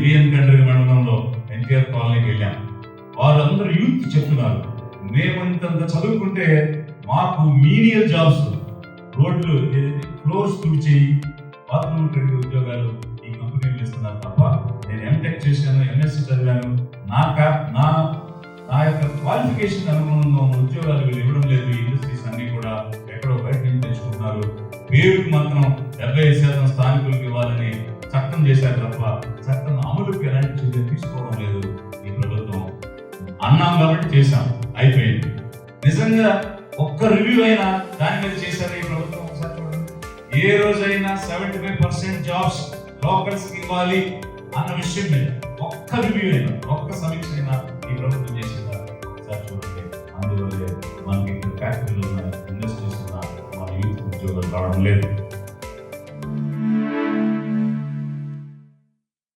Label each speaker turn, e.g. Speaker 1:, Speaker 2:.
Speaker 1: B N కండ్రి మండలంలో ఎన్టీఆర్ కాలనీకి వెళ్ళాం. వాళ్ళందరూ యూత్ చెప్తున్నారు, మేము ఇంతంత చదువుకుంటే మాకు మీనియల్ జాబ్స్, రోడ్లు ఫ్లోర్స్ తుడిచేయి, బాత్రూమ్ కడిగే ఉద్యోగాలు ఈ కంపెనీలు ఇస్తున్నారు తప్ప నేను ఎంటెక్ చేశాను, ఎంఎస్సి చదివాను, నా యొక్క క్వాలిఫికేషన్ అనుగుణంగా ఉద్యోగాలు వీళ్ళు ఇవ్వడం లేదు. ఈ ఇండస్ట్రీస్ అన్ని కూడా ఎక్కడో బయట నుంచి తెచ్చుకుంటున్నారు. పేరుకు మాత్రం 75% స్థానికులకు ఇవ్వాలని చట్టం చేశారు తప్ప చట్టం అమలుకు ఎలాంటి చర్య తీసుకోవడం లేదు ఈ ప్రభుత్వం. అన్నాం కాబట్టి చేశాం, అయిపోయింది. నిజంగా ఒక్క రివ్యూ అయినా దాని మీద చేశారు ఈ ప్రభుత్వం? ఒకసారి చూడండి. ఏ రోజైనా 75% జాబ్స్ లోకల్స్ కి ఇవ్వాలి అన్న విషయం మీద ఒక్క రివ్యూ అయినా, ఒక్క సమీక్ష అయినా ఈ ప్రభుత్వం చేసిందా? ఒకసారి చూడండి. అందువల్లే మనకి ఫ్యాక్టరీలు ఉన్న, ఇండస్ట్రీస్ ఉన్న మన యూత్ ఉద్యోగాలు రావడం లేదు.